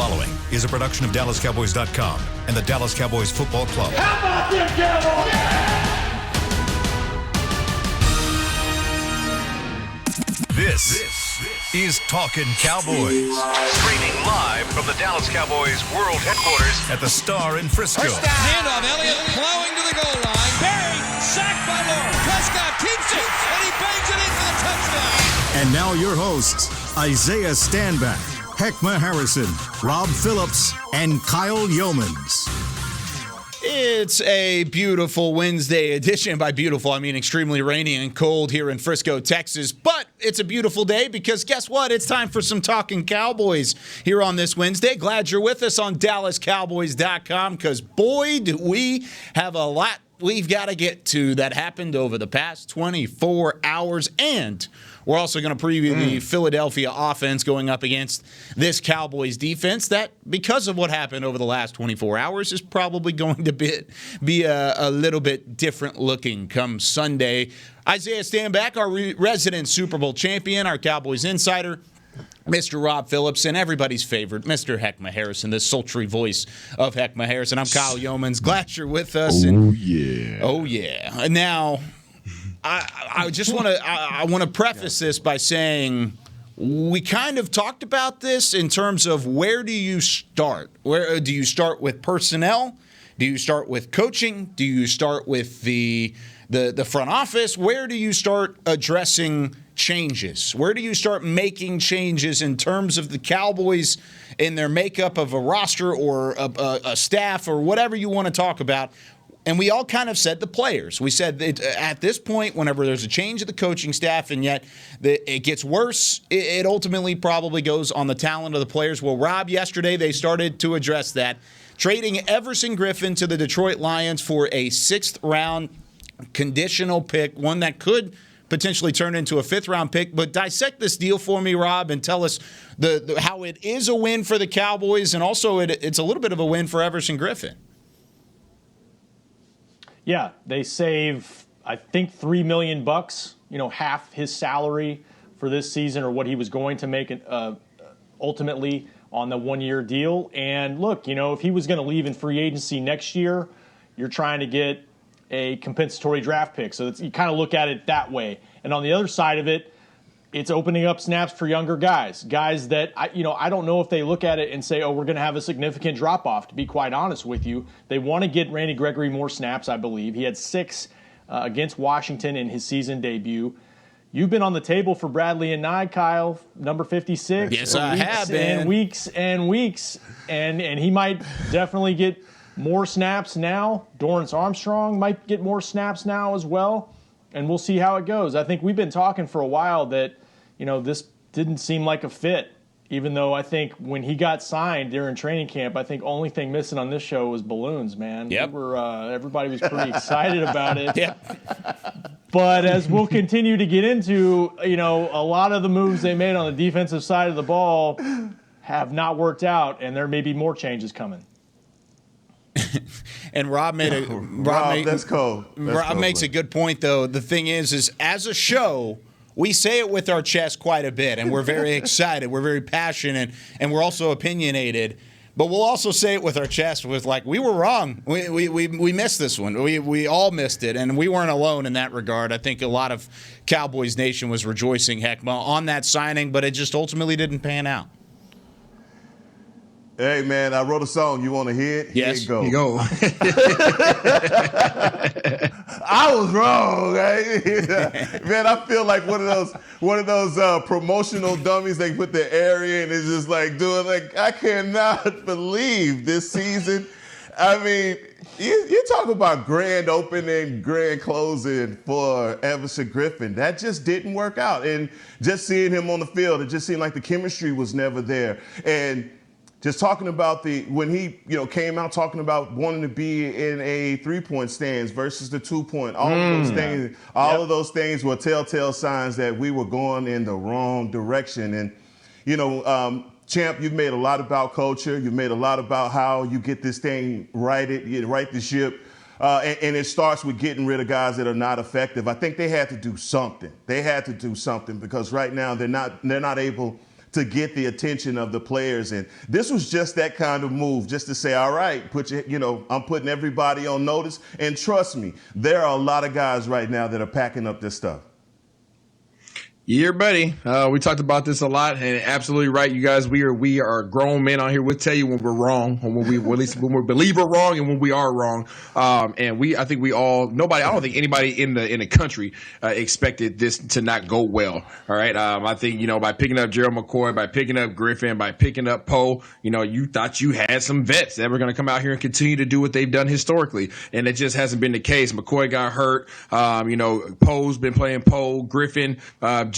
following is a production of DallasCowboys.com and the Dallas Cowboys Football Club. How about them Cowboys? Yeah! This is Talkin Cowboys. Streaming live from the Dallas Cowboys World Headquarters at the Star in Frisco. First down. Handoff. Elliott plowing to the goal line. Barry, sacked by Lawrence. Prescott keeps it, and he bangs it in for the touchdown. And now your hosts, Isaiah Stanback, Heckma Harrison, Rob Phillips, and Kyle Yeomans. It's a beautiful Wednesday edition. By beautiful, I mean extremely rainy and cold here in Frisco, Texas. But it's a beautiful day because guess what? It's time for some Talkin Cowboys here on this Wednesday. Glad you're with us on DallasCowboys.com because, boy, do we have a lot we've got to get to that happened over the past 24 hours. And we're also going to preview the Philadelphia offense going up against this Cowboys defense that, because of what happened over the last 24 hours, is probably going to be a little bit different looking come Sunday. Isaiah Stanback, our resident Super Bowl champion, our Cowboys insider, Mr. Rob Phillips, and everybody's favorite, Mr. Heckma Harrison, the sultry voice of Heckma Harrison. I'm Kyle Yeomans. Glad you're with us. Oh, yeah. Oh, yeah. And now, I just want to preface this by saying we kind of talked about this in terms of where do you start? Where do you start with personnel? Do you start with coaching? Do you start with the front office? Where do you start addressing changes? Where do you start making changes in terms of the Cowboys in their makeup of a roster or a staff or whatever you want to talk about? And we all kind of said the players. We said that at this point, whenever there's a change of the coaching staff and yet it gets worse, it ultimately probably goes on the talent of the players. Well, Rob, yesterday they started to address that, trading Everson Griffen to the Detroit Lions for a 6th-round conditional pick, one that could potentially turn into a 5th-round pick. But dissect this deal for me, Rob, and tell us how it is a win for the Cowboys, and also it's a little bit of a win for Everson Griffen. Yeah, they save, I think, $3 million, half his salary for this season or what he was going to make ultimately on the one-year deal. And look, if he was going to leave in free agency next year, you're trying to get a compensatory draft pick. So you kind of look at it that way. And on the other side of it, it's opening up snaps for younger guys that, I don't know if they look at it and say, oh, we're going to have a significant drop-off, to be quite honest with you. They want to get Randy Gregory more snaps, I believe. He had 6 against Washington in his season debut. You've been on the table for Bradley and Nye, Kyle, number 56. Yes, I have been. And weeks and weeks. And he might definitely get more snaps now. Dorrance Armstrong might get more snaps now as well. And we'll see how it goes. I think we've been talking for a while that, this didn't seem like a fit, even though I think when he got signed during training camp, I think only thing missing on this show was balloons, man. Yep. Everybody was pretty excited about it. Yep. But as we'll continue to get into, a lot of the moves they made on the defensive side of the ball have not worked out, and there may be more changes coming. And Rob made a that's cold. Rob makes a good point, though. The thing is as a show, we say it with our chest quite a bit, and we're very excited, we're very passionate, and we're also opinionated. But we'll also say it with our chest, with we were wrong. We missed this one. We all missed it, and we weren't alone in that regard. I think a lot of Cowboys Nation was rejoicing, Heckma, on that signing, but it just ultimately didn't pan out. Hey, man, I wrote a song. You want to hear it? Yes. Here You you go. I was wrong. Right? Man, I feel like one of those promotional dummies they put the air in is just I cannot believe this season. I mean, you talk about grand opening, grand closing for Everson Griffen. That just didn't work out. And just seeing him on the field, it just seemed like the chemistry was never there. And just talking about when he came out talking about wanting to be in a 3-point stance versus the 2-point, all of those things were telltale signs that we were going in the wrong direction. And Champ, you've made a lot about culture. You've made a lot about how you get this thing righted, you right the ship. And it starts with getting rid of guys that are not effective. I think they had to do something. Because right now they're not able to get the attention of the players. And this was just that kind of move, just to say, all right, I'm putting everybody on notice. And trust me, there are a lot of guys right now that are packing up this stuff. Yeah, buddy. We talked about this a lot, and absolutely right, you guys. We are grown men out here. We'll tell you when we're wrong, when we believe we're wrong, and when we are wrong. And I think we all, nobody, I don't think anybody in the country expected this to not go well. All right. I think by picking up Gerald McCoy, by picking up Griffin, by picking up Poe, you thought you had some vets that were going to come out here and continue to do what they've done historically, and it just hasn't been the case. McCoy got hurt. Poe's been playing Poe. Griffin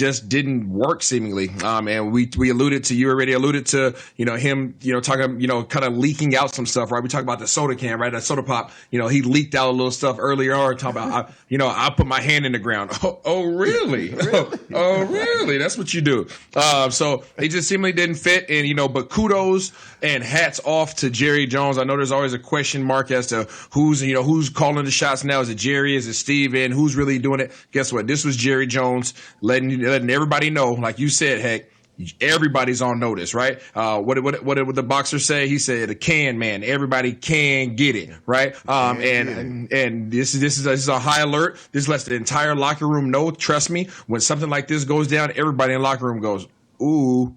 just didn't work seemingly. And you already alluded to, him, talking, kind of leaking out some stuff, right? We talked about the soda can, right? That soda pop, he leaked out a little stuff earlier on, talking about, I put my hand in the ground. Oh, really? Oh, really? That's what you do. So they just seemingly didn't fit. And, but kudos and hats off to Jerry Jones. I know there's always a question mark as to who's calling the shots now. Is it Jerry? Is it Steven? Who's really doing it? Guess what? This was Jerry Jones letting everybody know, like you said, heck, everybody's on notice, right? What did the boxer say? He said, "A can, man. Everybody can get it, right?" And this is a high alert. This lets the entire locker room know. Trust me, when something like this goes down, everybody in the locker room goes, "Ooh."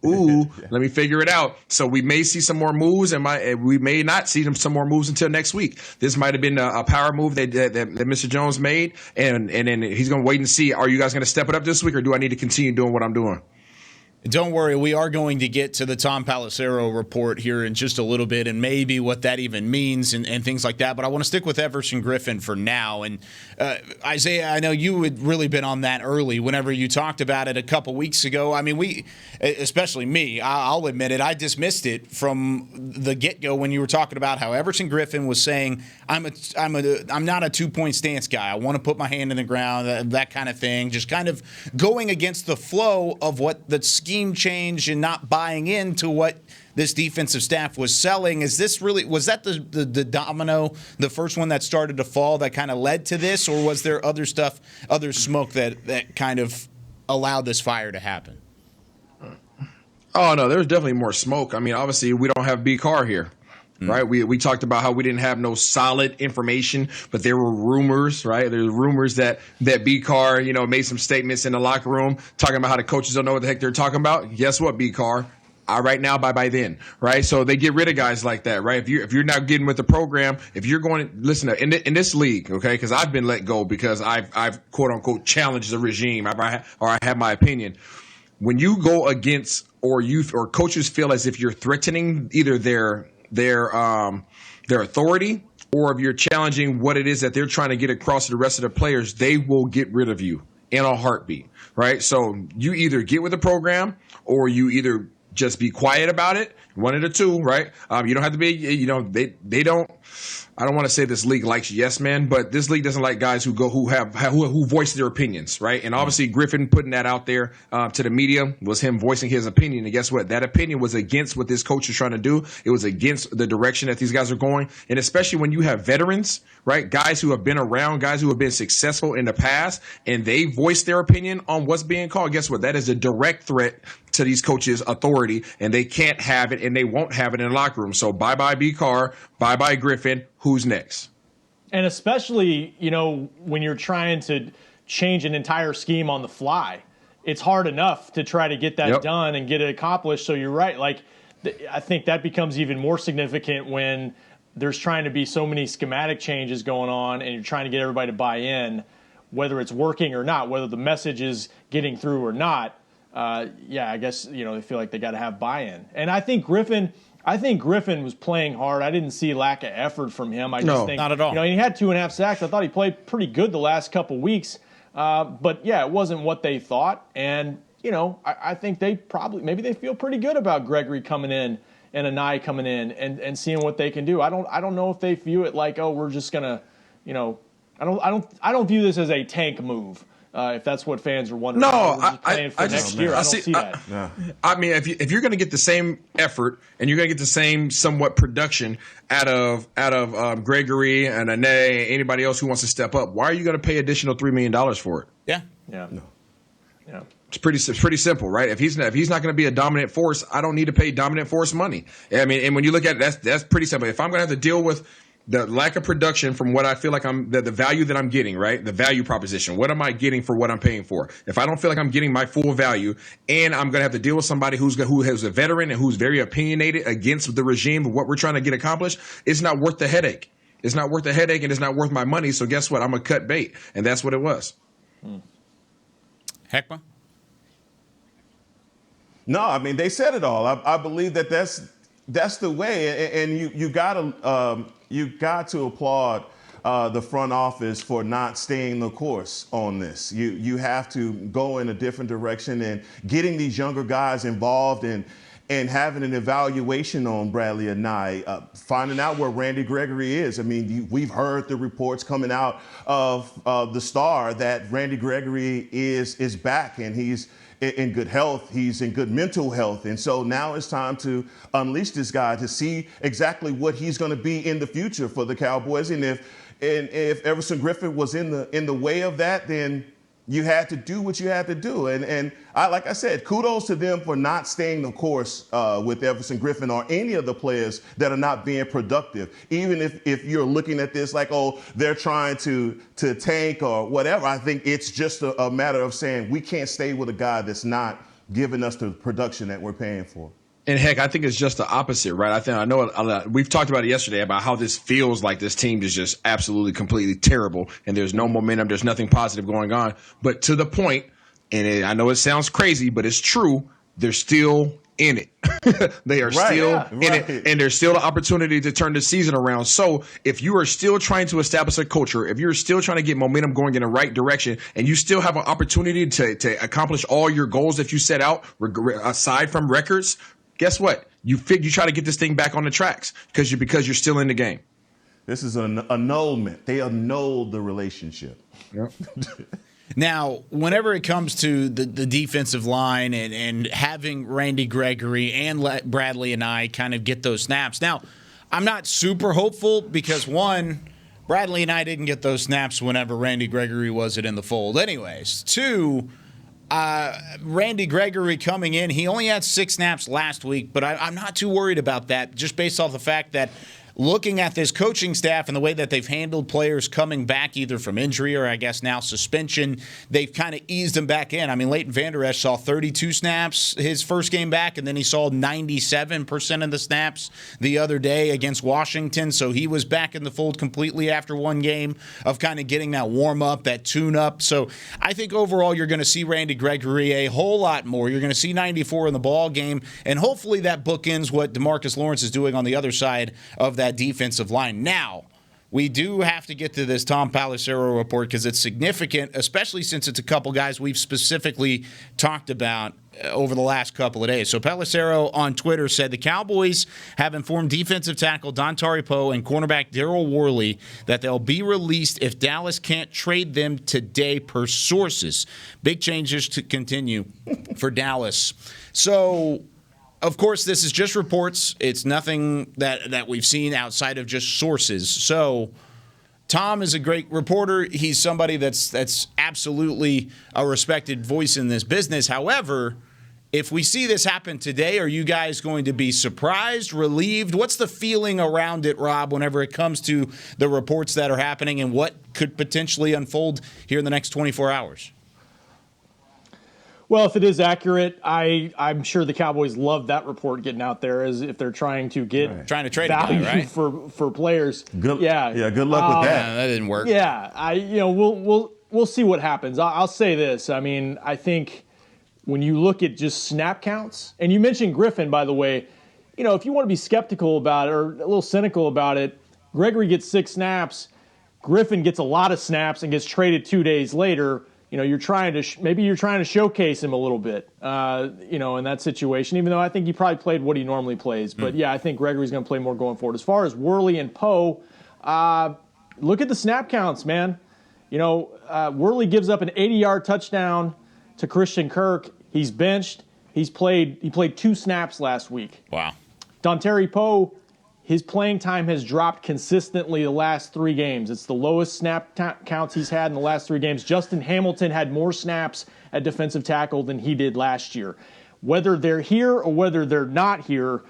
Ooh, let me figure it out. So we may see some more moves, and we may not see some more moves until next week. This might have been a power move that Mr. Jones made, and then he's going to wait and see. Are you guys going to step it up this week, or do I need to continue doing what I'm doing? Don't worry, we are going to get to the Tom Pelissero report here in just a little bit and maybe what that even means and things like that. But I want to stick with Everson Griffen for now. And Isaiah, I know you had really been on that early whenever you talked about it a couple weeks ago. I mean, especially me, I'll admit it, I dismissed it from the get-go when you were talking about how Everson Griffen was saying, I'm not a two-point stance guy. I want to put my hand in the ground, that kind of thing. Just kind of going against the flow of what the scheme change and not buying into what this defensive staff was selling. Was that the domino, the first one that started to fall that kind of led to this, or was there other smoke that kind of allowed this fire to happen? Oh, no, there's definitely more smoke. I mean, obviously, we don't have B. Carr here. Right. We talked about how we didn't have no solid information, but there were rumors, right? There were rumors that B. Carr, made some statements in the locker room talking about how the coaches don't know what the heck they're talking about. Guess what, B. Carr? Right now, bye then, right? So they get rid of guys like that, right? If you're not getting with the program, if you're going, listen, in this league, okay, because I've been let go because I've quote unquote challenged the regime, or I have my opinion. When you go against or coaches feel as if you're threatening either their authority, or if you're challenging what it is that they're trying to get across to the rest of the players, they will get rid of you in a heartbeat, right? So you either get with the program, or you either just be quiet about it, one of the two, right? You don't have to be, they don't. I don't want to say this league likes yes men, but this league doesn't like guys who voice their opinions, right? And obviously Griffen putting that out there to the media was him voicing his opinion. And guess what? That opinion was against what this coach is trying to do. It was against the direction that these guys are going. And especially when you have veterans, right? Guys who have been around, guys who have been successful in the past, and they voice their opinion on what's being called. Guess what? That is a direct threat to these coaches' authority, and they can't have it, and they won't have it in the locker room. So bye-bye B. Carr, bye-bye Griffen. Who's next? And especially, when you're trying to change an entire scheme on the fly, it's hard enough to try to get that done and get it accomplished. So you're right. Like, I think that becomes even more significant when there's trying to be so many schematic changes going on and you're trying to get everybody to buy in, whether it's working or not, whether the message is getting through or not. I guess, they feel like they got to have buy-in. And I think Griffen was playing hard. I didn't see lack of effort from him. I just think, not at all. He had 2.5 sacks. I thought he played pretty good the last couple weeks. But it wasn't what they thought. And, I think maybe they feel pretty good about Gregory coming in and Anai coming in and seeing what they can do. I don't know if they view it like, we're just gonna, I don't view this as a tank move. If that's what fans are wondering. No, next year. I don't see that. I mean, if you're going to get the same effort and you're going to get the same somewhat production out of Gregory and Ane, anybody else who wants to step up, why are you going to pay additional $3 million for it? Yeah. No. Yeah. It's pretty simple, right? If he's not going to be a dominant force, I don't need to pay dominant force money. I mean, and when you look at it, that's pretty simple. If I'm going to have to deal with the lack of production from what I feel like the value that I'm getting, right? The value proposition. What am I getting for what I'm paying for? If I don't feel like I'm getting my full value, and I'm going to have to deal with somebody who has a veteran and who's very opinionated against the regime of what we're trying to get accomplished, it's not worth the headache. It's not worth the headache, and it's not worth my money. So guess what? I'm going to cut bait, and that's what it was. Heckma? No, I mean, they said it all. I believe that's the way, and you got to applaud the front office for not staying the course on this. You have to go in a different direction, and getting these younger guys involved and having an evaluation on Bradley and finding out where Randy Gregory is. I mean, we've heard the reports coming out of the Star that Randy Gregory is back, and he's in good health. He's in good mental health. And so now it's time to unleash this guy to see exactly what he's going to be in the future for the Cowboys. And if Everson Griffen was in the way of that, then you had to do what you had to do. And like I said, kudos to them for not staying the course with Everson Griffen or any of the players that are not being productive. Even if you're looking at this like, oh, they're trying to tank or whatever, I think it's just a matter of saying we can't stay with a guy that's not giving us the production that we're paying for. And heck, I think it's just the opposite, right? We've talked about it yesterday about how this feels like this team is just absolutely, completely terrible, and there's no momentum, there's nothing positive going on. But to the point, and I know it sounds crazy, but it's true, they're still in it. They are still in it, and there's still an opportunity to turn the season around. So if you are still trying to establish a culture, if you're still trying to get momentum going in the right direction, and you still have an opportunity to accomplish all your goals that you set out, aside from records, guess what? You try to get this thing back on the tracks because you're still in the game. This is an annulment. They annulled the relationship. Yep. Now, whenever it comes to the defensive line and having Randy Gregory and Bradley and I kind of get those snaps. Now, I'm not super hopeful because, one, Bradley and I didn't get those snaps whenever Randy Gregory wasn't in the fold anyways. Two, Randy Gregory coming in, he only had 6 snaps last week, but I'm not too worried about that just based off the fact that looking at this coaching staff and the way that they've handled players coming back either from injury or I guess now suspension, they've kind of eased them back in. I mean, Leighton Vander Esch saw 32 snaps his first game back, and then he saw 97% of the snaps the other day against Washington, so he was back in the fold completely after one game of kind of getting that warm-up, that tune-up. So I think overall you're going to see Randy Gregory a whole lot more. You're going to see 94 in the ball game, and hopefully that bookends what DeMarcus Lawrence is doing on the other side of that defensive line. Now, we do have to get to this Tom Pelissero report because it's significant, especially since it's a couple guys we've specifically talked about over the last couple of days. So Pelissero on Twitter said the Cowboys have informed defensive tackle Dontari Poe and cornerback Daryl Worley that they'll be released if Dallas can't trade them today per sources. Big changes to continue for Dallas. So, of course, this is just reports. It's nothing that we've seen outside of just sources. So Tom is a great reporter. He's somebody that's absolutely a respected voice in this business. However, if we see this happen today, are you guys going to be surprised, relieved? What's the feeling around it, Rob, whenever it comes to the reports that are happening and what could potentially unfold here in the next 24 hours? Well, if it is accurate, I'm sure the Cowboys love that report getting out there, as if they're trying to get trying to trade value a guy, right? for players. Good, yeah, good luck with that. That didn't work. Yeah, we'll see what happens. I'll say this. I mean, I think when you look at just snap counts, and you mentioned Griffen, by the way, if you want to be skeptical about it or a little cynical about it, Gregory gets 6 snaps, Griffen gets a lot of snaps and gets traded 2 days later. You're trying to showcase him a little bit, in that situation, even though I think he probably played what he normally plays. But, yeah, I think Gregory's going to play more going forward. As far as Worley and Poe, look at the snap counts, man. Worley gives up an 80-yard touchdown to Christian Kirk. He's benched. He played 2 snaps last week. Wow. Dontari Poe, his playing time has dropped consistently the last 3 games. It's the lowest snap counts he's had in the last 3 games. Justin Hamilton had more snaps at defensive tackle than he did last year. Whether they're here or whether they're not here,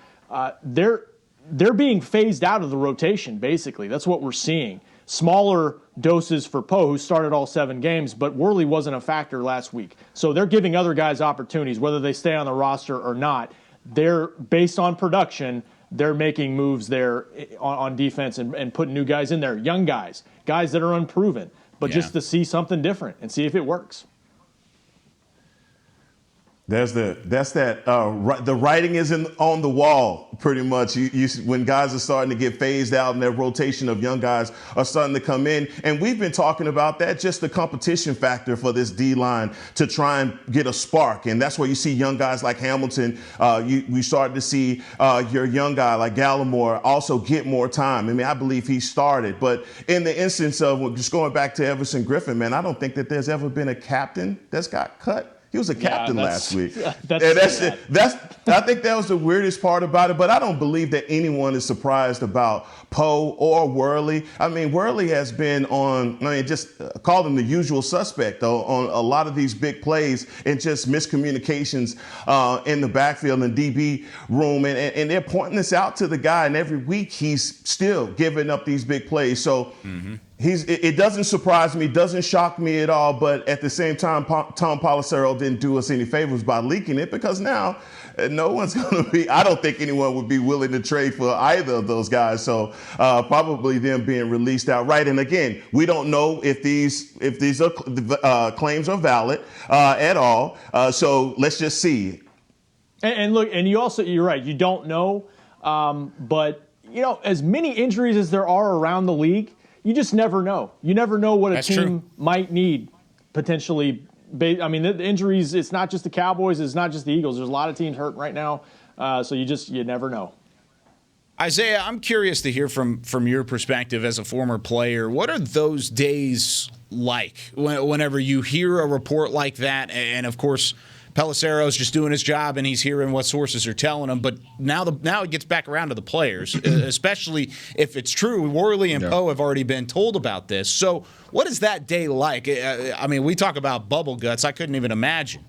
they're being phased out of the rotation, basically. That's what we're seeing. Smaller doses for Poe, who started all 7 games, but Worley wasn't a factor last week. So they're giving other guys opportunities, whether they stay on the roster or not. They're, based on production, they're making moves there on defense and putting new guys in there, young guys that are unproven, but just to see something different and see if it works. The writing is on the wall, pretty much. When guys are starting to get phased out and their rotation of young guys are starting to come in. And we've been talking about that, just the competition factor for this D-line to try and get a spark. And that's where you see young guys like Hamilton. We started to see your young guy like Gallimore also get more time. I mean, I believe he started. But in the instance of just going back to Everson Griffen, man, I don't think that there's ever been a captain that's got cut. He was a captain last week. I think that was the weirdest part about it, but I don't believe that anyone is surprised about Poe or Worley. I mean, Worley has been just call him the usual suspect, though, on a lot of these big plays and just miscommunications in the backfield and DB room. And they're pointing this out to the guy, and every week he's still giving up these big plays. So it doesn't surprise me, doesn't shock me at all, but at the same time, Tom Pelissero didn't do us any favors by leaking it, because now no one's going to be, I don't think anyone would be willing to trade for either of those guys. So probably them being released outright. And again, we don't know if these claims are valid at all. So let's just see. And look, and you're right, you don't know. But, as many injuries as there are around the league, you just never know. You never know what a team might need potentially. I mean, the injuries, it's not just the Cowboys, it's not just the Eagles. There's a lot of teams hurting right now. So you never know. Isaiah, I'm curious to hear from your perspective as a former player. What are those days like whenever you hear a report like that? And of course, Pelissero's just doing his job and he's hearing what sources are telling him. But now it gets back around to the players, especially if it's true. Worley and Poe have already been told about this. So what is that day like? I mean, we talk about bubble guts. I couldn't even imagine.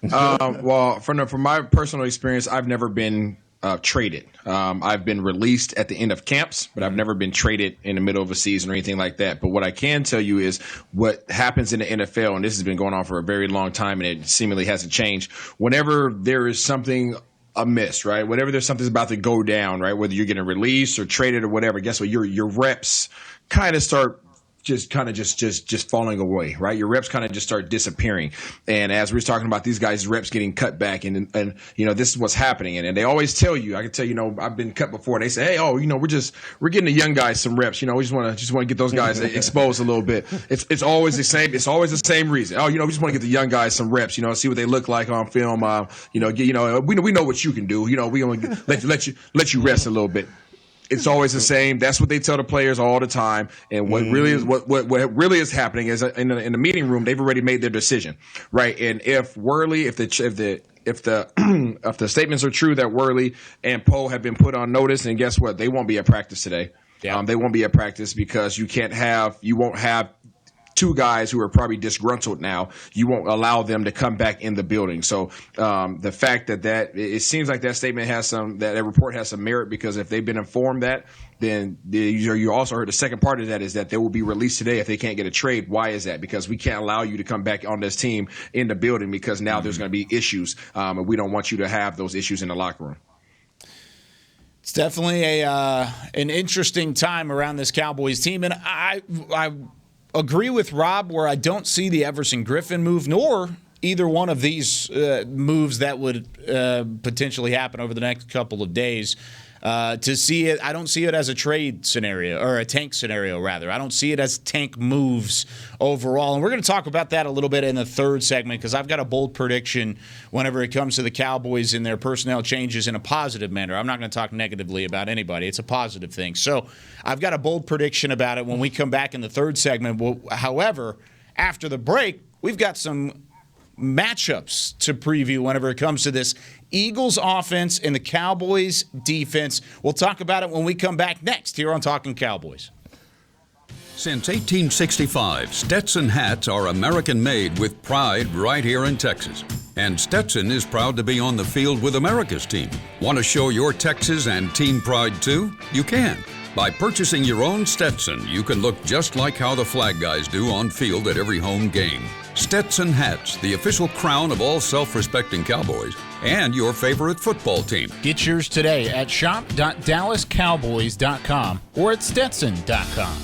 Well, from my personal experience, I've never been traded. I've been released at the end of camps, but I've never been traded in the middle of a season or anything like that. But what I can tell you is what happens in the NFL, and this has been going on for a very long time, and it seemingly hasn't changed. Whenever there is something amiss, right? Whenever there's something about to go down, right? Whether you're getting released or traded or whatever, guess what? Your reps kind of start just falling away, right? Your reps kind of just start disappearing. And as we were talking about these guys' reps getting cut back, and this is what's happening. And they always tell you, I can tell you, I've been cut before. They say, hey, we're getting the young guys some reps. We just want to get those guys exposed a little bit. It's always the same. It's always the same reason. We just want to get the young guys some reps. See what they look like on film. We know what you can do. We gonna let you rest a little bit. It's always the same. That's what they tell the players all the time. And what really is happening is in the meeting room, they've already made their decision, right? And if Worley, if the statements are true that Worley and Poe have been put on notice, and guess what? They won't be at practice today. Yeah. They won't be at practice because you won't have two guys who are probably disgruntled now. You won't allow them to come back in the building. So the fact that it seems like that statement that report has some merit, because if they've been informed that, then you also heard the second part of that is that they will be released today if they can't get a trade. Why is that? Because we can't allow you to come back on this team in the building, because now there's going to be issues, and we don't want you to have those issues in the locker room. It's definitely an interesting time around this Cowboys team, and I agree with Rob where I don't see the Everson Griffen move, nor either one of these moves that would potentially happen over the next couple of days. To see it, I don't see it as a trade scenario, or a tank scenario, rather. I don't see it as tank moves overall. And we're going to talk about that a little bit in the third segment, because I've got a bold prediction whenever it comes to the Cowboys and their personnel changes in a positive manner. I'm not going to talk negatively about anybody. It's a positive thing. So I've got a bold prediction about it when we come back in the third segment. However, after the break, we've got some matchups to preview whenever it comes to this Eagles offense and the Cowboys defense. We'll talk about it when we come back next here on Talkin Cowboys. Since 1865, Stetson hats are American-made with pride right here in Texas. And Stetson is proud to be on the field with America's team. Want to show your Texas and team pride too? You can. By purchasing your own Stetson, you can look just like how the flag guys do on field at every home game. Stetson hats, the official crown of all self-respecting Cowboys and your favorite football team. Get yours today at shop.dallascowboys.com or at stetson.com.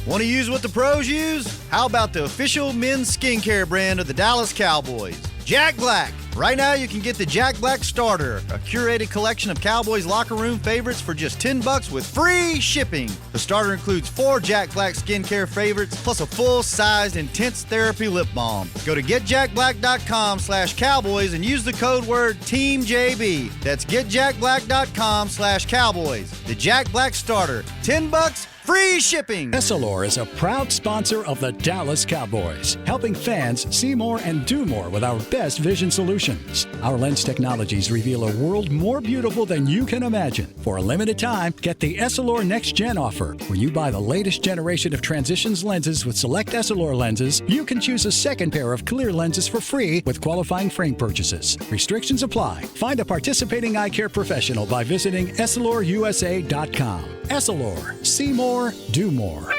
Want to use what the pros use? How about the official men's skincare brand of the Dallas Cowboys, Jack Black? Right now you can get the Jack Black Starter, a curated collection of Cowboys locker room favorites for just $10 with free shipping. The starter includes 4 Jack Black skincare favorites plus a full-sized intense therapy lip balm. Go to getjackblack.com/Cowboys and use the code word TEAMJB. That's getjackblack.com/Cowboys. The Jack Black Starter, $10. Free shipping. Essilor is a proud sponsor of the Dallas Cowboys, helping fans see more and do more with our best vision solutions. Our lens technologies reveal a world more beautiful than you can imagine. For a limited time, get the Essilor Next Gen offer. When you buy the latest generation of Transitions lenses with select Essilor lenses, you can choose a second pair of clear lenses for free with qualifying frame purchases. Restrictions apply. Find a participating eye care professional by visiting EssilorUSA.com. Essilor. See more, do more.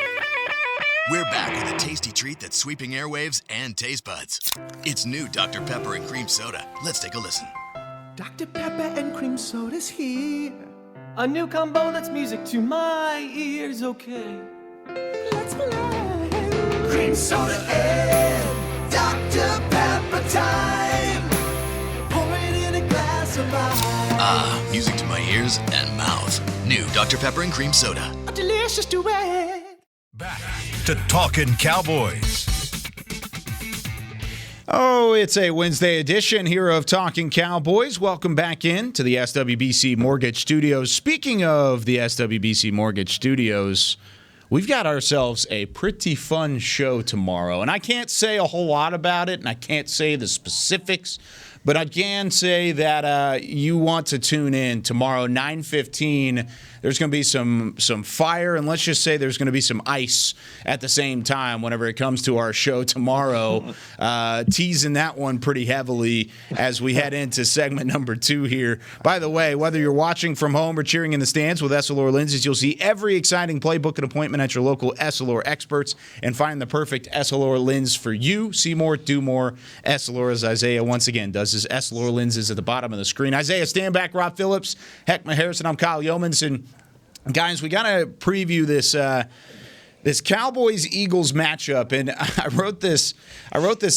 We're back with a tasty treat that's sweeping airwaves and taste buds. It's new Dr. Pepper and Cream Soda. Let's take a listen. Dr. Pepper and Cream Soda's here. A new combo that's music to my ears, okay. Let's play. Cream Soda and Dr. Pepper time. Pour it in a glass of ice. Ah, music to my ears and mouth. New Dr. Pepper and Cream Soda. A delicious duet. Back to Talkin Cowboys. Oh, it's a Wednesday edition here of Talkin Cowboys. Welcome back in to the SWBC Mortgage Studios. Speaking of the SWBC Mortgage Studios, we've got ourselves a pretty fun show tomorrow. And I can't say a whole lot about it, and I can't say the specifics, but I can say that you want to tune in tomorrow, 9:15. There's going to be some fire, and let's just say there's going to be some ice at the same time whenever it comes to our show tomorrow. Teasing that one pretty heavily as we head into segment number 2 here. By the way, whether you're watching from home or cheering in the stands with Essilor lenses, you'll see every exciting playbook and appointment at your local Essilor experts and find the perfect Essilor lens for you. See more, do more. Essilor, as Isaiah once again does his Essilor lenses at the bottom of the screen. Isaiah Stanback, Rob Phillips, Heckma Harrison. I'm Kyle Yeomans. And guys, we got to preview this Cowboys-Eagles matchup, and I wrote this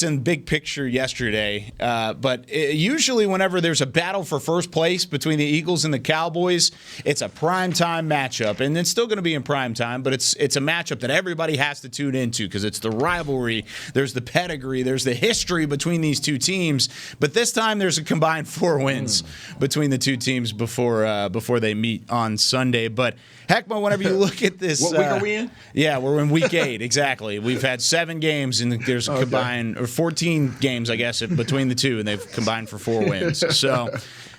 in big picture yesterday. But usually, whenever there's a battle for first place between the Eagles and the Cowboys, it's a primetime matchup, and it's still going to be in primetime. But it's a matchup that everybody has to tune into because it's the rivalry. There's the pedigree. There's the history between these two teams. But this time, there's a combined 4 wins between the two teams before they meet on Sunday. But Heckma, whenever you look at this, what week are we in? Yeah, we're in week 8, exactly. We've had 7 games, and there's a combined, or 14 games, I guess, between the two, and they've combined for 4 wins. So,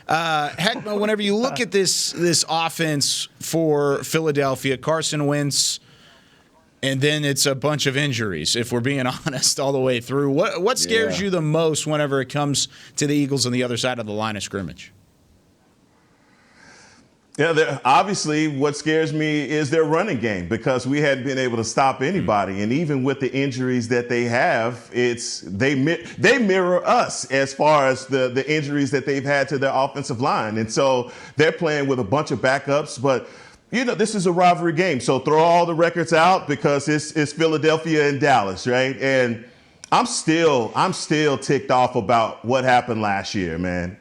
Heckma, whenever you look at this offense for Philadelphia, Carson Wentz, and then it's a bunch of injuries, if we're being honest, all the way through. What scares you the most whenever it comes to the Eagles on the other side of the line of scrimmage? Yeah, obviously what scares me is their running game because we hadn't been able to stop anybody. And even with the injuries that they have, they mirror us as far as the injuries that they've had to their offensive line. And so they're playing with a bunch of backups. But, this is a rivalry game. So throw all the records out because it's Philadelphia and Dallas, right? And I'm still ticked off about what happened last year, man.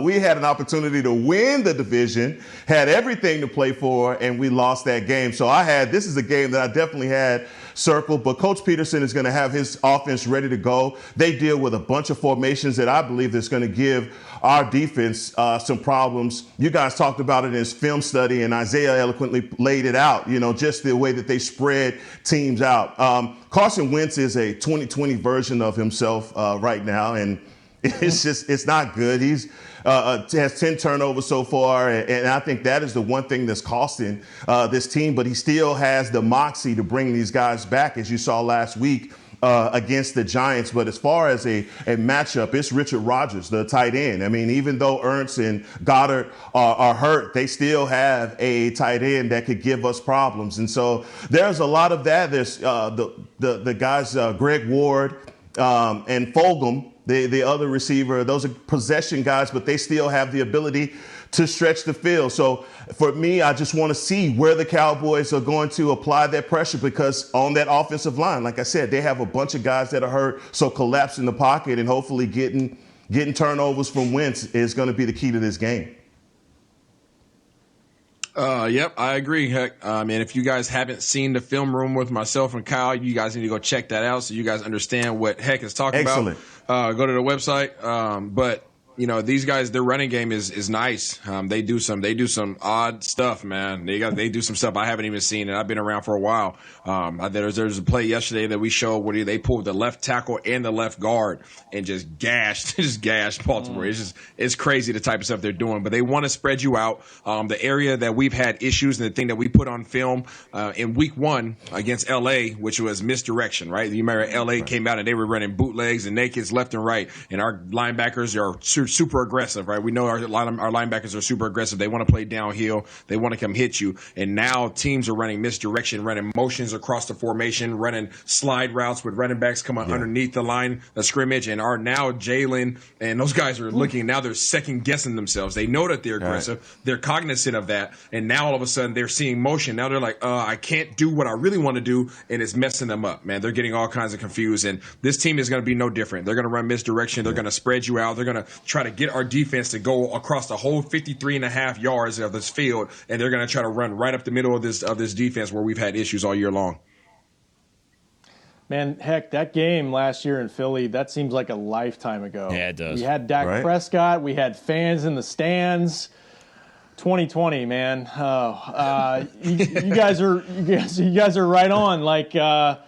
We had an opportunity to win the division, had everything to play for, and we lost that game. So this is a game that I definitely had circled, but Coach Peterson is going to have his offense ready to go. They deal with a bunch of formations that I believe that's going to give our defense some problems. You guys talked about it in his film study, and Isaiah eloquently laid it out, just the way that they spread teams out. Carson Wentz is a 2020 version of himself right now, and it's not good. He's has 10 turnovers so far, and I think that is the one thing that's costing this team. But he still has the moxie to bring these guys back, as you saw last week against the Giants. But as far as a matchup, it's Richard Rodgers, the tight end. I mean, even though Ernst and Goddard are hurt, they still have a tight end that could give us problems. And so there's a lot of that. There's the guys, Greg Ward and Fulgham, the other receiver. Those are possession guys, but they still have the ability to stretch the field. So for me, I just want to see where the Cowboys are going to apply that pressure, because on that offensive line, like I said, they have a bunch of guys that are hurt. So collapsing the pocket and hopefully getting turnovers from Wentz is going to be the key to this game. Yep, I agree. Heck, and if you guys haven't seen the film room with myself and Kyle, you guys need to go check that out so you guys understand what Heck is talking about. Go to the website. But you know, these guys, their running game is nice. They do some odd stuff, man. They do some stuff I haven't even seen, and I've been around for a while. There's a play yesterday that we showed where they pulled the left tackle and the left guard and just gashed Baltimore. It's crazy the type of stuff they're doing, but they want to spread you out. The area that we've had issues and the thing that we put on film in week 1 against LA, which was misdirection, right? You remember LA came out and they were running bootlegs and nakeds left and right, and our linebackers are super aggressive, right? We know our linebackers are super aggressive. They want to play downhill. They want to come hit you. And now teams are running misdirection, running motions across the formation, running slide routes with running backs coming underneath the line of scrimmage. And are now Jalen and those guys are looking, now they're second guessing themselves. They know that they're aggressive. Right. They're cognizant of that. And now all of a sudden they're seeing motion. Now they're like, I can't do what I really want to do. And it's messing them up, man. They're getting all kinds of confused. And this team is going to be no different. They're going to run misdirection. They're going to spread you out. They're going to try to get our defense to go across the whole 53.5 yards of this field, and they're going to try to run right up the middle of this defense where we've had issues all year long. Man, heck, that game last year in Philly, that seems like a lifetime ago. Yeah, it does. We had Dak Prescott. We had fans in the stands. 2020, man. You guys are right on. Like the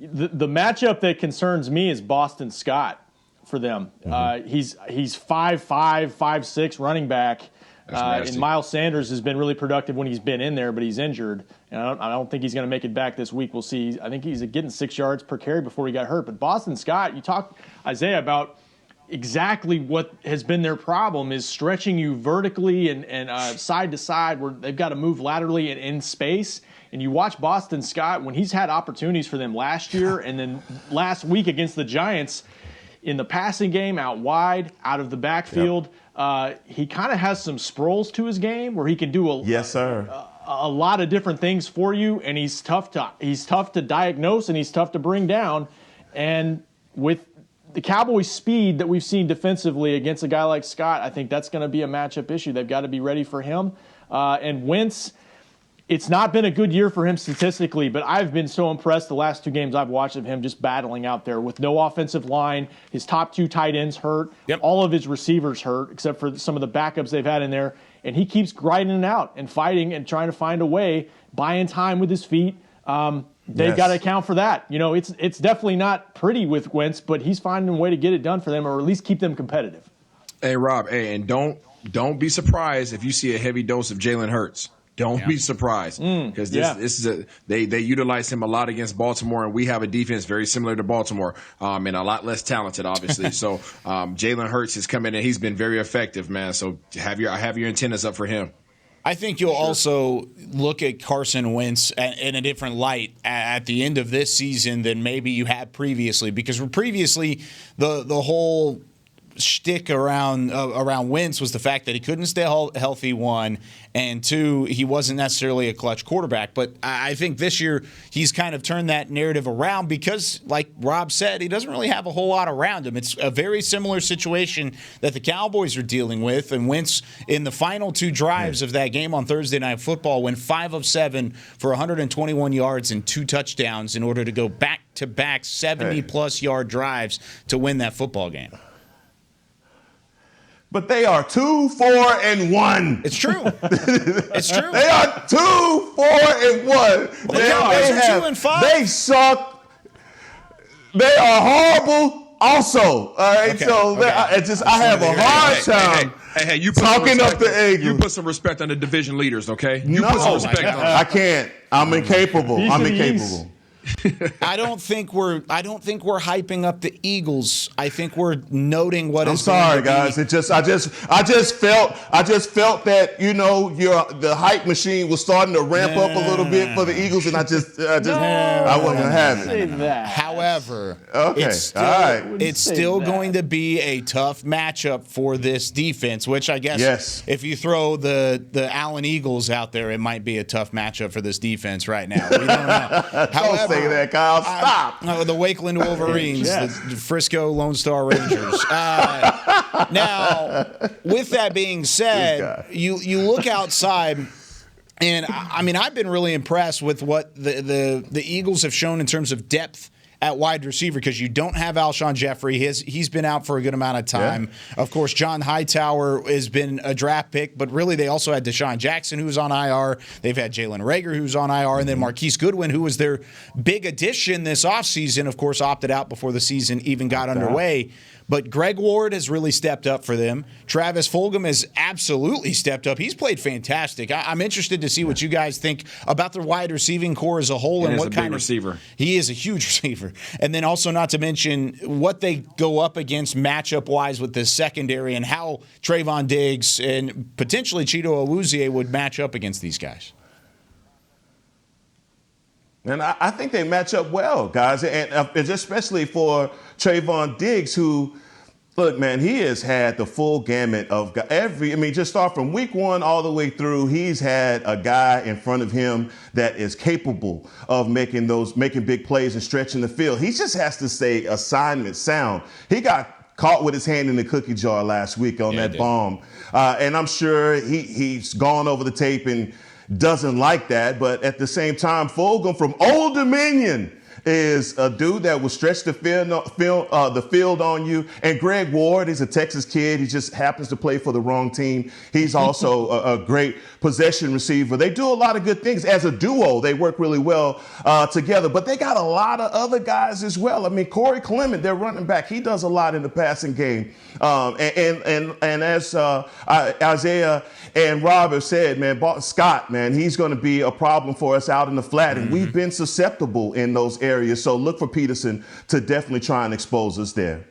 matchup that concerns me is Boston Scott. For them, he's 5'5", 5'6" running back, and Miles Sanders has been really productive when he's been in there, but he's injured, and I don't think he's going to make it back this week. We'll see. I think he's getting 6 yards per carry before he got hurt. But Boston Scott, you talk, Isaiah, about exactly what has been their problem is stretching you vertically and side to side, where they've got to move laterally and in space. And you watch Boston Scott when he's had opportunities for them last year and then last week against the Giants. In the passing game, out wide, out of the backfield, he kind of has some Sproles to his game where he can do a lot of different things for you, and he's tough to diagnose and he's tough to bring down. And with the Cowboys' speed that we've seen defensively against a guy like Scott, I think that's going to be a matchup issue. They've got to be ready for him. And Wentz, it's not been a good year for him statistically, but I've been so impressed the last 2 games I've watched of him just battling out there with no offensive line. His top 2 tight ends hurt. Yep. All of his receivers hurt, except for some of the backups they've had in there. And he keeps grinding it out and fighting and trying to find a way, buying time with his feet. They've got to account for that. You know, it's definitely not pretty with Wentz, but he's finding a way to get it done for them, or at least keep them competitive. Hey, Rob, and don't be surprised if you see a heavy dose of Jalen Hurts. Don't be surprised, because this is they utilize him a lot against Baltimore, and we have a defense very similar to Baltimore, and a lot less talented, obviously. So Jalen Hurts has come in and he's been very effective, man. So have your antennas up for him. I think you'll also look at Carson Wentz in a different light at the end of this season than maybe you had previously, because previously the whole shtick around Wentz was the fact that he couldn't stay healthy, 1, and 2, he wasn't necessarily a clutch quarterback. But I think this year he's kind of turned that narrative around because, like Rob said, he doesn't really have a whole lot around him. It's a very similar situation that the Cowboys are dealing with, and Wentz in the final 2 drives of that game on Thursday Night Football went 5 of 7 for 121 yards and 2 touchdowns in order to go back-to-back 70-plus yard drives to win that football game. But they are 2-4-1. It's true. It's true. They are 2-4-1. Well, they are 2-5. They suck. They are horrible. also. All right, Okay, so okay. I have a hard time. Hey, you put talking up the Eagles. You put some respect on the division leaders, okay? You No, put some respect on them. I can't. I'm incapable. I'm incapable. I don't think we're hyping up the Eagles. I think we're noting what I'm is sorry, going to guys. be. I just felt that the hype machine was starting to ramp up a little bit for the Eagles, and I wasn't gonna have it. However, Okay, it's still going to be a tough matchup for this defense. Which I guess, if you throw the Allen Eagles out there, it might be a tough matchup for this defense right now. We don't know. However, say that, Kyle. Stop. The Wakeland Wolverines, the Frisco Lone Star Rangers. Now, with that being said, you look outside, and I mean, I've been really impressed with what the Eagles have shown in terms of depth at wide receiver, because you don't have Alshon Jeffrey. He's been out for a good amount of time. Yeah. Of course, John Hightower has been a draft pick, but really they also had Deshaun Jackson, who's on IR. They've had Jalen Reagor, who's on IR, and then Marquise Goodwin, who was their big addition this offseason, of course, opted out before the season even got underway. But Greg Ward has really stepped up for them. Travis Fulgham has absolutely stepped up. He's played fantastic. I'm interested to see what you guys think about the wide receiving core as a whole, and what kind of receiver. He is a huge receiver. And then also, not to mention what they go up against matchup-wise with the secondary, and how Trayvon Diggs and potentially Cheeto Awuzie would match up against these guys. And I think they match up well, guys, and especially for Trayvon Diggs, who, look, man, he has had the full gamut of just start from week one all the way through. He's had a guy in front of him that is capable of making big plays and stretching the field. He just has to stay assignment sound. He got caught with his hand in the cookie jar last week on that bomb. And I'm sure he's gone over the tape and doesn't like that. But at the same time, Fulgham from Old Dominion is a dude that will stretch the field on you. And Greg Ward is a Texas kid. He just happens to play for the wrong team. He's also a great possession receiver. They do a lot of good things. As a duo, they work really well together. But they got a lot of other guys as well. I mean, Corey Clement, their running back, he does a lot in the passing game. And as Isaiah and Rob have said, man, Scott, man, he's going to be a problem for us out in the flat. And we've been susceptible in those areas. So look for Peterson to definitely try and expose us there.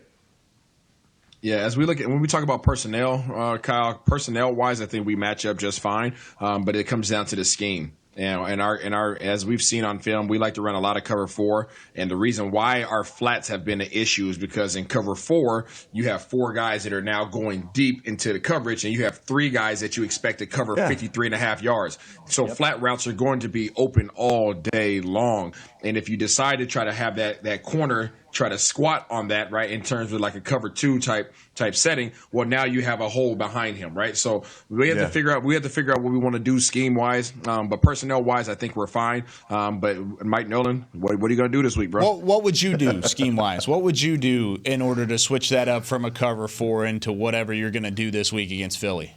Yeah, as we look at when we talk about personnel, Kyle, personnel-wise, I think we match up just fine. But it comes down to the scheme. And our as we've seen on film, we like to run a lot of cover 4, and the reason why our flats have been an issue is because in cover 4 you have 4 guys that are now going deep into the coverage, and you have 3 guys that you expect to cover 53.5 yards. So flat routes are going to be open all day long, and if you decide to try to have that corner try to squat on that, right, in terms of like a cover 2 type setting, well, now you have a hole behind him, right? So we have to figure out what we want to do scheme wise, but personnel wise, I think we're fine. But Mike Nolan, what are you going to do this week, bro? What would you do scheme wise? What would you do in order to switch that up from a cover 4 into whatever you're going to do this week against Philly?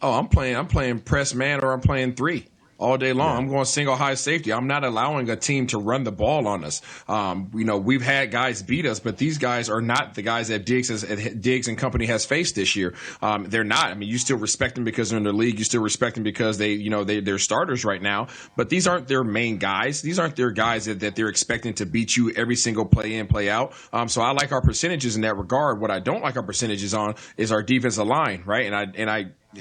Oh, I'm playing press man, or I'm playing 3. All day long. I'm going single high safety. I'm not allowing a team to run the ball on us. We've had guys beat us, but these guys are not the guys that Diggs and company has faced this year. They're not. I mean, you still respect them because they're in the league. You still respect them because they're starters right now. But these aren't their main guys. These aren't their guys that they're expecting to beat you every single play in, play out. So I like our percentages in that regard. What I don't like our percentages on is our defensive line, right?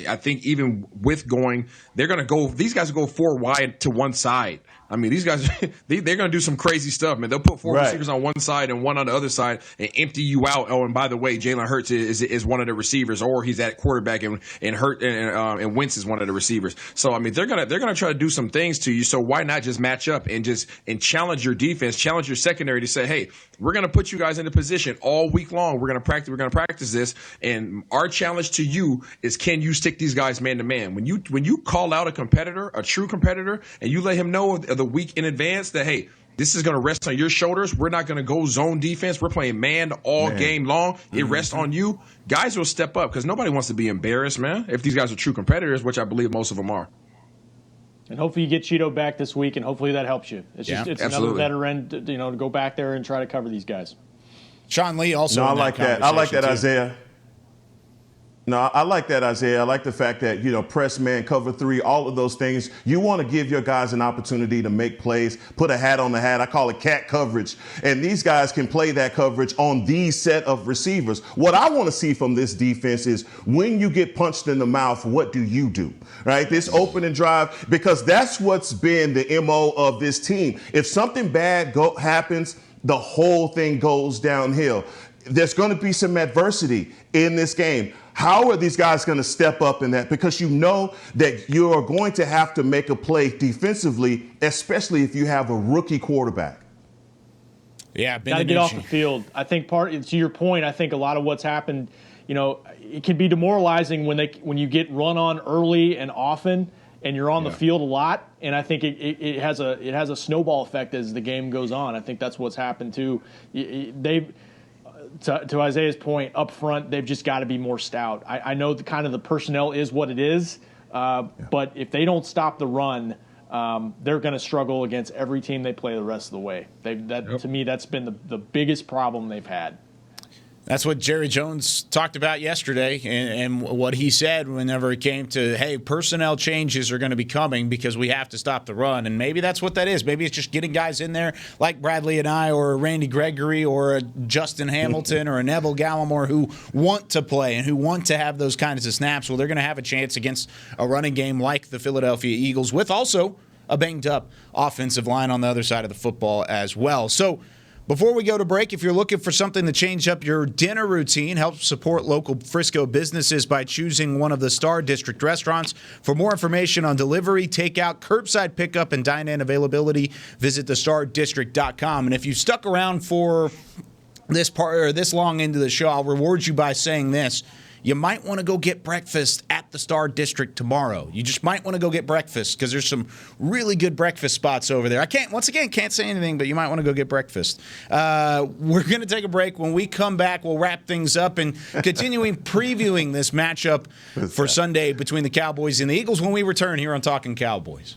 I think even with these guys will go 4 wide to one side. I mean, these guys, they're going to do some crazy stuff, man. They'll put 4 receivers on one side and 1 on the other side and empty you out. Oh, and by the way, Jalen Hurts is one of the receivers, or he's at quarterback, and Wentz is one of the receivers. So, I mean, they're going to try to do some things to you. So why not just match up and challenge your defense, challenge your secondary to say, hey, we're going to put you guys into position all week long. We're going to practice this. And our challenge to you is, can you stick these guys man to man? When you call out a competitor, a true competitor, and you let him know the week in advance that, hey, this is going to rest on your shoulders. We're not going to go zone defense. We're playing man all game long. It rests on you. Guys will step up because nobody wants to be embarrassed, man, if these guys are true competitors, which I believe most of them are. And hopefully you get Cheeto back this week, and hopefully that helps you. It's another veteran, to go back there and try to cover these guys. Sean Lee also. No, I like that. I like that, Isaiah. No, I like that, Isaiah. I like the fact that, press man, cover three, all of those things. You want to give your guys an opportunity to make plays, put a hat on the hat. I call it cat coverage. And these guys can play that coverage on these set of receivers. What I want to see from this defense is when you get punched in the mouth, what do you do? Right? This opening drive, because that's what's been the MO of this team. If something bad happens, the whole thing goes downhill. There's going to be some adversity in this game. How are these guys going to step up in that? Because you know that you are going to have to make a play defensively, especially if you have a rookie quarterback. Yeah, got to get off the field. I think to your point, I think a lot of what's happened, it can be demoralizing when you get run on early and often, and you're on the field a lot. And I think it has a snowball effect as the game goes on. I think that's what's happened too. To Isaiah's point, up front, they've just got to be more stout. I know the personnel is what it is, but if they don't stop the run, they're going to struggle against every team they play the rest of the way. To me, that's been the biggest problem they've had. That's what Jerry Jones talked about yesterday, and what he said whenever it came to, hey, personnel changes are going to be coming because we have to stop the run. And maybe that's what that is. Maybe it's just getting guys in there like Bradley and I, or a Randy Gregory, or a Justin Hamilton, or a Neville Gallimore, who want to play and who want to have those kinds of snaps. Well, they're going to have a chance against a running game like the Philadelphia Eagles, with also a banged-up offensive line on the other side of the football as well. So, before we go to break, if you're looking for something to change up your dinner routine, help support local Frisco businesses by choosing one of the Star District restaurants. For more information on delivery, takeout, curbside pickup, and dine-in availability, visit thestardistrict.com. And if you stuck around for this part or this long into the show, I'll reward you by saying this. You might want to go get breakfast at the Star District tomorrow. You just might want to go get breakfast because there's some really good breakfast spots over there. I can't say anything, but you might want to go get breakfast. We're going to take a break. When we come back, we'll wrap things up and continuing previewing this matchup for Sunday between the Cowboys and the Eagles when we return here on Talkin Cowboys.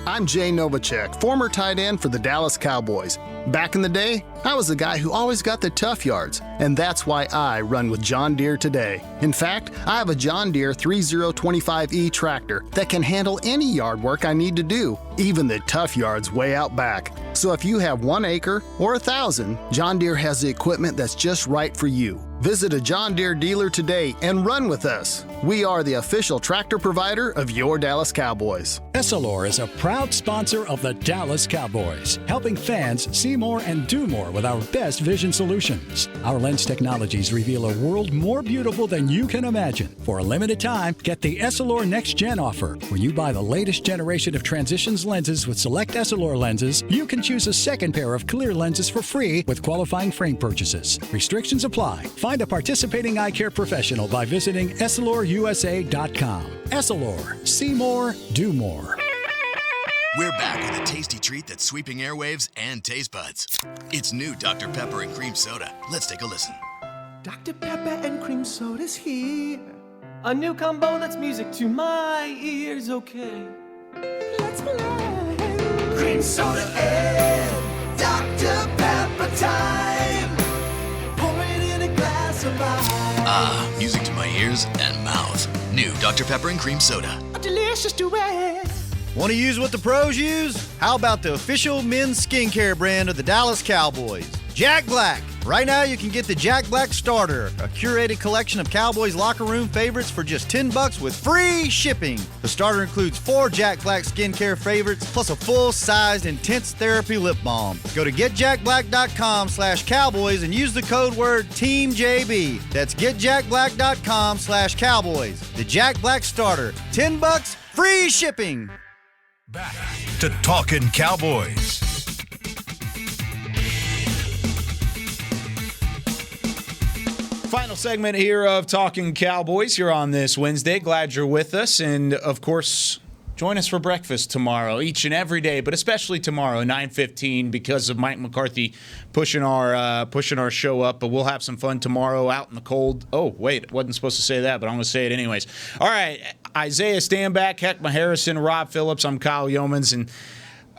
I'm Jay Novacek, former tight end for the Dallas Cowboys. Back in the day, I was the guy who always got the tough yards, and that's why I run with John Deere today. In fact, I have a John Deere 3025E tractor that can handle any yard work I need to do, even the tough yards way out back. So if you have 1 acre or 1,000, John Deere has the equipment that's just right for you. Visit a John Deere dealer today and run with us. We are the official tractor provider of your Dallas Cowboys. Essilor is a proud sponsor of the Dallas Cowboys, helping fans see more and do more with our best vision solutions. Our lens technologies reveal a world more beautiful than you can imagine. For a limited time, get the Essilor Next Gen offer. When you buy the latest generation of Transitions lenses with select Essilor lenses, you can choose a second pair of clear lenses for free with qualifying frame purchases. Restrictions apply. Find a participating eye care professional by visiting EssilorUSA.com. Essilor. See more, do more. We're back with a tasty treat that's sweeping airwaves and taste buds. It's new Dr. Pepper and Cream Soda. Let's take a listen. Dr. Pepper and Cream Soda's here. A new combo that's music to my ears, okay. Let's play. Cream Soda and Dr. Pepper time. Pour it in a glass of ice. Ah, music to my ears and mouth. New Dr. Pepper and Cream Soda. A delicious duet. Want to use what the pros use? How about the official men's skincare brand of the Dallas Cowboys, Jack Black? Right now, you can get the Jack Black Starter, a curated collection of Cowboys locker room favorites for just $10 with free shipping. The starter includes 4 Jack Black skincare favorites, plus a full-sized intense therapy lip balm. Go to getjackblack.com/Cowboys and use the code word TEAMJB. That's getjackblack.com/Cowboys. The Jack Black Starter, $10, free shipping. Back to Talkin Cowboys. Final segment here of Talkin Cowboys here on this Wednesday. Glad you're with us. And, of course, join us for breakfast tomorrow, each and every day, but especially tomorrow, 9:15, because of Mike McCarthy pushing our show up. But we'll have some fun tomorrow out in the cold. Oh, wait, wasn't supposed to say that, but I'm going to say it anyways. All right, Isaiah Stanback, Heckma Harrison, Rob Phillips. I'm Kyle Yeomans. And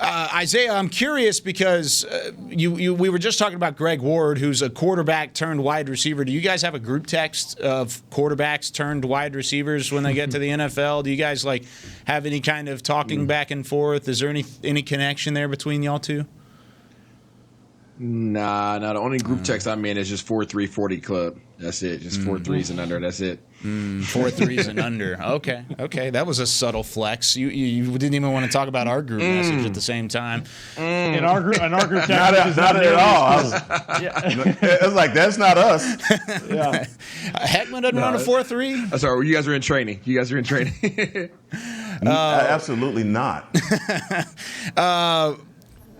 Isaiah, I'm curious because we were just talking about Greg Ward, who's a quarterback turned wide receiver. Do you guys have a group text of quarterbacks turned wide receivers when they get to the NFL? Do you guys have any kind of talking back and forth? Is there any connection there between y'all two? Nah, the only group text I'm in is just 4-3-40 club. That's it. Just 4 threes and under. That's it. 4 threes and under. Okay. That was a subtle flex. You didn't even want to talk about our group message at the same time. In our group text, not at all. It's like that's not us. Yeah. Heckman doesn't run a 4-3. Sorry, you guys are in training. Absolutely not.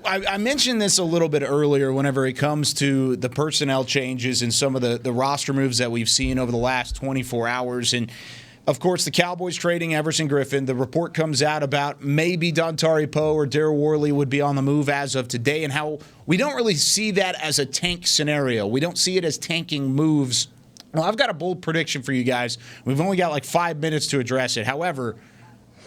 I mentioned this a little bit earlier whenever it comes to the personnel changes and some of the roster moves that we've seen over the last 24 hours. And, of course, the Cowboys trading Everson Griffen. The report comes out about maybe Dontari Poe or Darryl Worley would be on the move as of today, and how we don't really see that as a tank scenario. We don't see it as tanking moves. Well, I've got a bold prediction for you guys. We've only got 5 minutes to address it. However,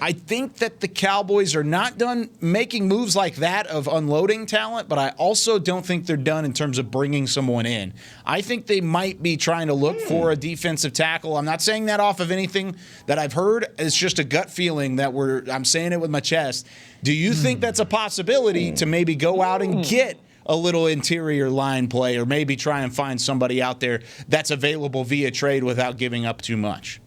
I think that the Cowboys are not done making moves like that of unloading talent, but I also don't think they're done in terms of bringing someone in. I think they might be trying to look for a defensive tackle. I'm not saying that off of anything that I've heard. It's just a gut feeling that I'm saying it with my chest. Do you think that's a possibility to maybe go out and get a little interior line play, or maybe try and find somebody out there that's available via trade without giving up too much?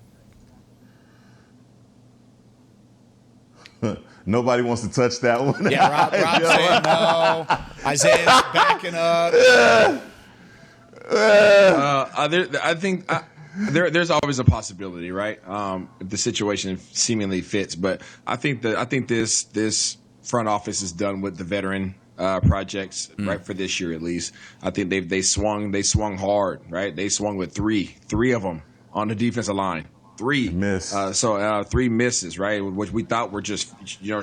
Nobody wants to touch that one. Yeah, Rob saying no. Isaiah's backing up. I think there's always a possibility, right? If the situation seemingly fits, but I think this front office is done with the veteran projects, right, for this year at least. I think they swung hard, right? They swung with three of them on the defensive line. 3 3 misses, right? Which we thought were just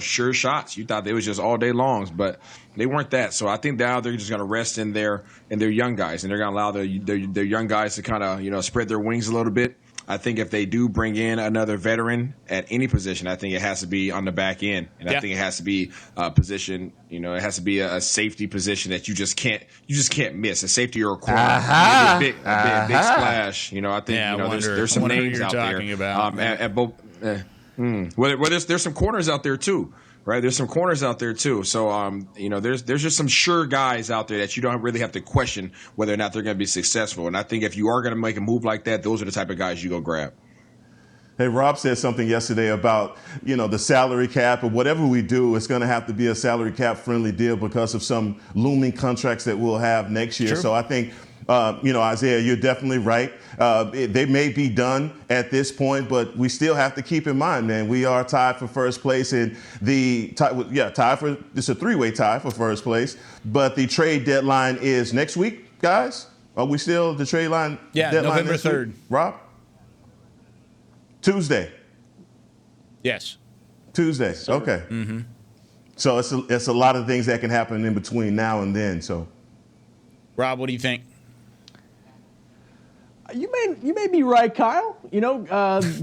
sure shots. You thought they was just all day longs, but they weren't that. So I think now they're just going to rest in their young guys, and they're going to allow their young guys to kind of spread their wings a little bit. I think if they do bring in another veteran at any position, I think it has to be on the back end, and I think it has to be a position. It has to be a safety position that you just can't miss. A safety or a corner, a big splash. I think there's some names out there. At both. Well, there's some corners out there too. Right, there's some corners out there too. So, there's just some sure guys out there that you don't really have to question whether or not they're going to be successful. And I think if you are going to make a move like that, those are the type of guys you go grab. Hey, Rob said something yesterday about, the salary cap, or whatever we do, it's going to have to be a salary cap friendly deal because of some looming contracts that we'll have next year. Sure. So I think, Isaiah, you're definitely right. They may be done at this point, but we still have to keep in mind, man, we are tied for first place in it's a 3-way tie for first place, but the trade deadline is next week, guys. Are we still the trade line? Yeah, deadline November 3rd. Rob? Tuesday. Yes. Tuesday. Sir. Okay. Mm-hmm. So it's a lot of things that can happen in between now and then. So, Rob, what do you think? You may be right, Kyle.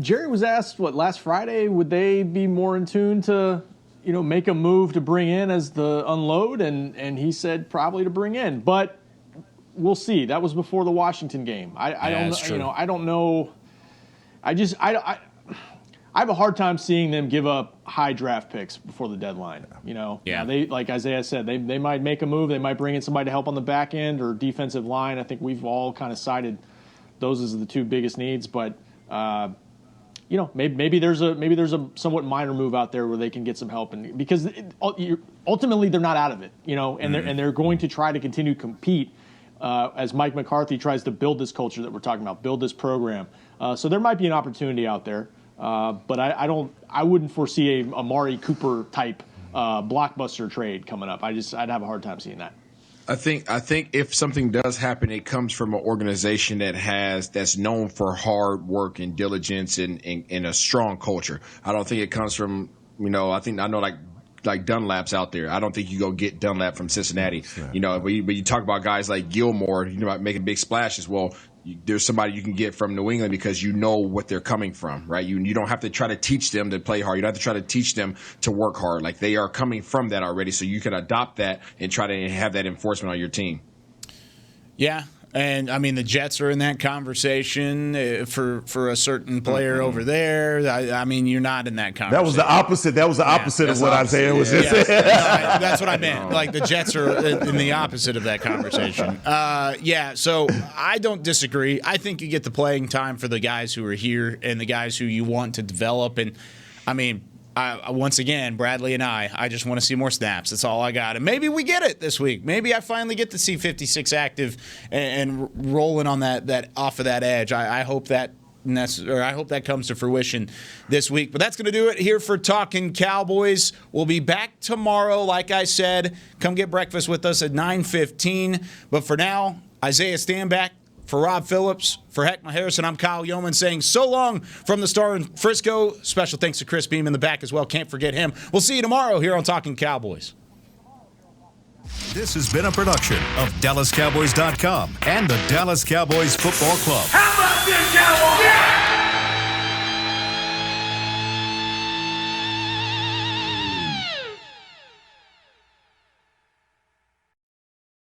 Jerry was asked last Friday, would they be more in tune to make a move to bring in as the unload, and he said probably to bring in, but we'll see. That was before the Washington game. I don't know. I have a hard time seeing them give up high draft picks before the deadline. Yeah. They, like Isaiah said, they might make a move. They might bring in somebody to help on the back end or defensive line. I think we've all kind of cited those as the two biggest needs, but maybe there's a somewhat minor move out there where they can get some help, and because ultimately they're not out of it, and they're going to try to continue to compete as Mike McCarthy tries to build this culture that we're talking about, build this program. So there might be an opportunity out there, but I wouldn't foresee a Amari Cooper type blockbuster trade coming up. I'd have a hard time seeing that. I think if something does happen, it comes from an organization that's known for hard work and diligence and a strong culture. I don't think it comes from, I know like Dunlap's out there. I don't think you go get Dunlap from Cincinnati. Right. But you talk about guys like Gilmore, making big splashes. Well, there's somebody you can get from New England because you know what they're coming from, right? You don't have to try to teach them to play hard. You don't have to try to teach them to work hard. Like, they are coming from that already, so you can adopt that and try to have that enforcement on your team. Yeah. And, I mean, the Jets are in that conversation for a certain player over there. I mean, you're not in that conversation. That was the opposite. That was the opposite of what Isaiah was just saying. That's what I meant. Like, the Jets are in the opposite of that conversation. So I don't disagree. I think you get the playing time for the guys who are here and the guys who you want to develop. And, I mean, once again, Bradley and I just want to see more snaps. That's all I got. And maybe we get it this week. Maybe I finally get to see 56 active and rolling on that off of that edge. I hope that comes to fruition this week. But that's going to do it here for Talkin' Cowboys. We'll be back tomorrow, like I said. Come get breakfast with us at 9:15. But for now, Isaiah Stanback. For Rob Phillips, for Heckma Harrison, I'm Kyle Yeoman saying so long from the Star in Frisco. Special thanks to Chris Beam in the back as well. Can't forget him. We'll see you tomorrow here on Talkin' Cowboys. This has been a production of DallasCowboys.com and the Dallas Cowboys Football Club. How about this, Cowboys? Yeah!